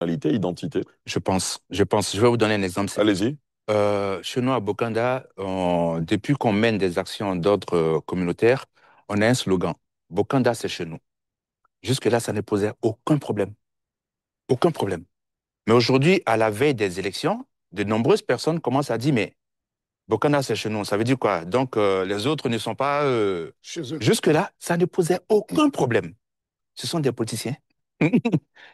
Nationalité, identité. Je pense. Je vais vous donner un exemple simple. Allez-y. Chez nous, à Bokanda, depuis qu'on mène des actions d'ordre communautaire, on a un slogan. Bokanda, c'est chez nous. Jusque-là, ça ne posait aucun problème. Aucun problème. Mais aujourd'hui, à la veille des élections, de nombreuses personnes commencent à dire, mais Bokanda, c'est chez nous. Ça veut dire quoi? Donc, les autres ne sont pas... Chez eux. Jusque-là, ça ne posait aucun problème. Ce sont des politiciens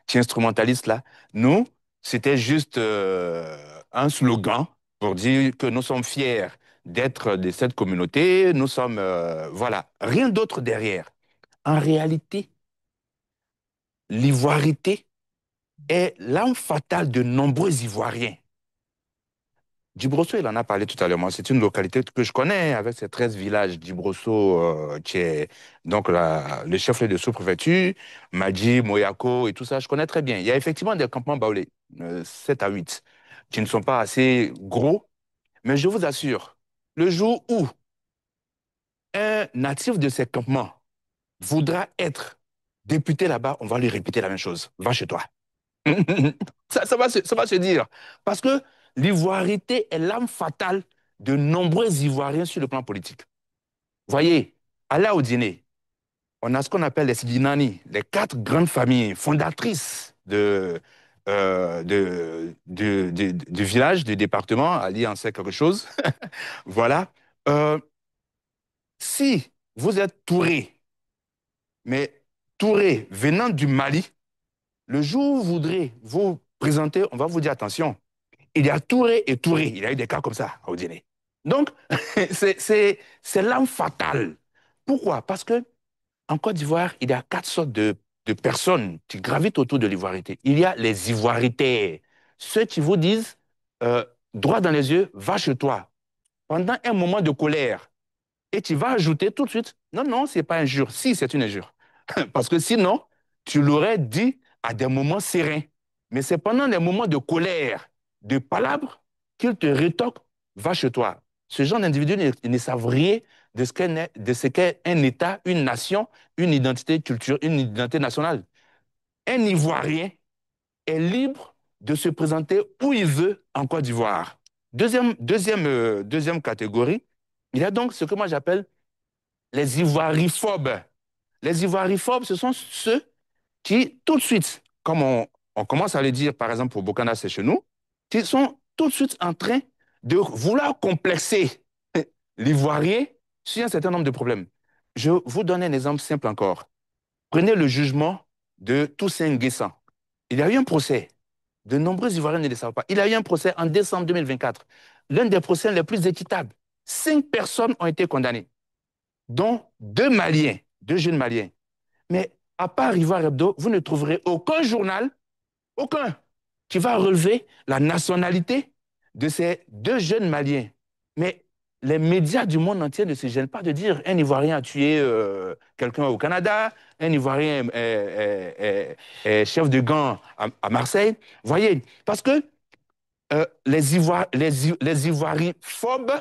qui instrumentalisent là. Nous, c'était juste un slogan pour dire que nous sommes fiers d'être de cette communauté. Nous sommes... voilà, rien d'autre derrière. En réalité, l'ivoirité est l'âme fatale de nombreux Ivoiriens. Djibrosso, il en a parlé tout à l'heure. Moi, c'est une localité que je connais avec ses 13 villages. Djibrosso, qui est donc le chef de sous-préfecture, Madji, Moyako et tout ça, je connais très bien. Il y a effectivement des campements baoulés, 7 à 8, qui ne sont pas assez gros, mais je vous assure, le jour où un natif de ces campements voudra être député là-bas, on va lui répéter la même chose. Va chez toi. Ça va se dire. Parce que l'ivoirité est l'âme fatale de nombreux Ivoiriens sur le plan politique. Voyez, allez au dîner, on a ce qu'on appelle les Sidinani, les quatre grandes familles fondatrices du village, du département. Ali en sait quelque chose. Voilà. Euh, Si vous êtes Touré, mais Touré venant du Mali, le jour où vous voudrez vous présenter, on va vous dire attention. Il y a Touré et Touré. Il y a eu des cas comme ça au dîner. Donc, c'est l'âme fatale. Pourquoi? Parce que en Côte d'Ivoire, il y a quatre sortes de personnes qui gravitent autour de l'ivoirité. Il y a les ivoiritaires, ceux qui vous disent euh, droit dans les yeux, va chez toi. Pendant un moment de colère, et tu vas ajouter tout de suite, non, non, c'est pas injure. Si, c'est une injure. Parce que sinon, tu l'aurais dit à des moments sereins. Mais c'est pendant les moments de colère, de palabres, qu'il te rétorque, va chez toi. Ce genre d'individus ne savent rien de ce qu'est un État, une nation, une identité culturelle, une identité nationale. Un Ivoirien est libre de se présenter où il veut en Côte d'Ivoire. Deuxième catégorie, il y a donc ce que moi j'appelle les ivoiriphobes. Les ivoiriphobes, ce sont ceux qui, tout de suite, comme on commence à le dire, par exemple, pour Bokana, c'est chez nous, qui sont tout de suite en train de vouloir complexer l'ivoirien sur un certain nombre de problèmes. Je vous donne un exemple simple encore. Prenez le jugement de Toussaint Nguessan. Il y a eu un procès. De nombreux Ivoiriens ne le savent pas. Il y a eu un procès en décembre 2024. L'un des procès les plus équitables. 5 personnes ont été condamnées, dont deux Maliens, deux jeunes Maliens. Mais à part Ivoire Hebdo, vous ne trouverez aucun journal, aucun, qui va relever la nationalité de ces deux jeunes Maliens. Mais les médias du monde entier ne se gênent pas de dire un Ivoirien a tué quelqu'un au Canada, un Ivoirien est chef de gang à Marseille. Voyez, parce que les Ivoiriphobes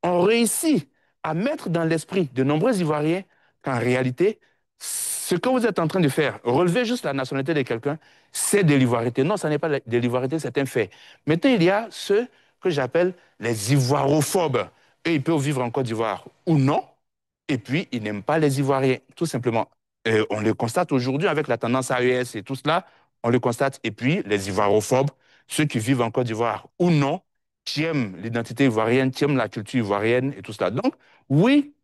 ont réussi à mettre dans l'esprit de nombreux Ivoiriens qu'en réalité, ce que vous êtes en train de faire, relever juste la nationalité de quelqu'un, c'est de l'ivoirité. Non, ça n'est pas de l'ivoirité, c'est un fait. Maintenant, il y a ceux que j'appelle les ivoirophobes. Eux, ils peuvent vivre en Côte d'Ivoire ou non, et puis ils n'aiment pas les Ivoiriens, tout simplement. On le constate aujourd'hui avec la tendance AES et tout cela, on le constate. Et puis, les ivoirophobes, ceux qui vivent en Côte d'Ivoire ou non, qui aiment l'identité ivoirienne, qui aiment la culture ivoirienne et tout cela. Donc, oui,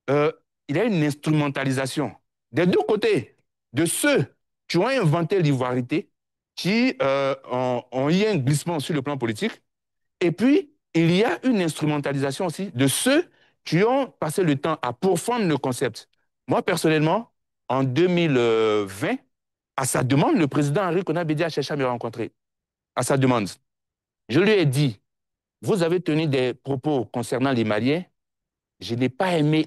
euh, il y a une instrumentalisation des deux côtés, de ceux qui ont inventé l'ivoirité, qui ont eu un glissement sur le plan politique, et puis il y a une instrumentalisation aussi de ceux qui ont passé le temps à pourfendre le concept. Moi, personnellement, en 2020, à sa demande, le président Henri Konan Bédié a cherché à me rencontrer. À sa demande. Je lui ai dit, vous avez tenu des propos concernant les Maliens, je n'ai pas aimé.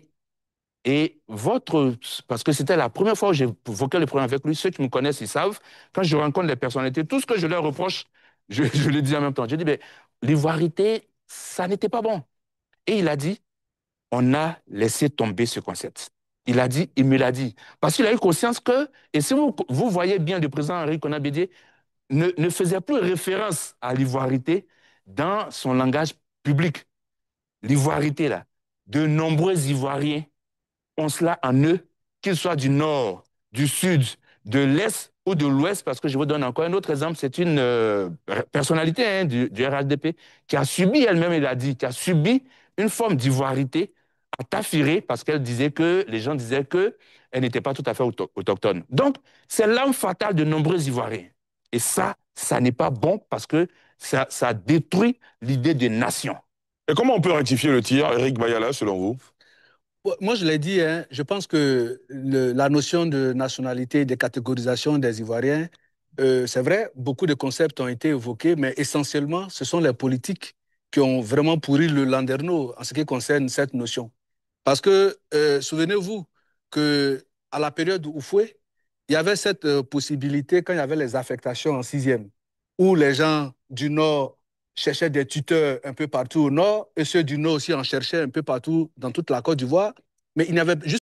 Et parce que c'était la première fois où j'ai évoqué le problème avec lui, ceux qui me connaissent, ils savent, quand je rencontre les personnalités, tout ce que je leur reproche, je le dis en même temps. Je dis, mais l'ivoirité, ça n'était pas bon. Et il a dit, on a laissé tomber ce concept. Il a dit, il me l'a dit. Parce qu'il a eu conscience que, et si vous voyez bien le président Henri Konan Bédié, ne faisait plus référence à l'ivoirité dans son langage public. L'ivoirité, là, de nombreux Ivoiriens ont cela en eux, qu'ils soient du nord, du sud, de l'est ou de l'ouest, parce que je vous donne encore un autre exemple, c'est une personnalité hein, du RHDP qui a subi elle-même, elle a dit, qui a subi une forme d'ivoirité à Tafiré parce qu'elle disait que, les gens disaient qu'elle n'était pas tout à fait autochtone. Donc, c'est l'âme fatale de nombreux Ivoiriens. Et ça n'est pas bon parce que ça détruit l'idée de nation. Et comment on peut rectifier le tir, Eric Bayala, selon vous? Ouais, moi, je l'ai dit, hein, je pense que la notion de nationalité, de catégorisation des Ivoiriens, c'est vrai, beaucoup de concepts ont été évoqués, mais essentiellement, ce sont les politiques qui ont vraiment pourri le landerneau en ce qui concerne cette notion. Parce que, souvenez-vous que à la période Houphouët, il y avait cette possibilité quand il y avait les affectations en sixième, où les gens du Nord cherchaient des tuteurs un peu partout au Nord, et ceux du Nord aussi en cherchaient un peu partout dans toute la Côte d'Ivoire, mais il n'y avait juste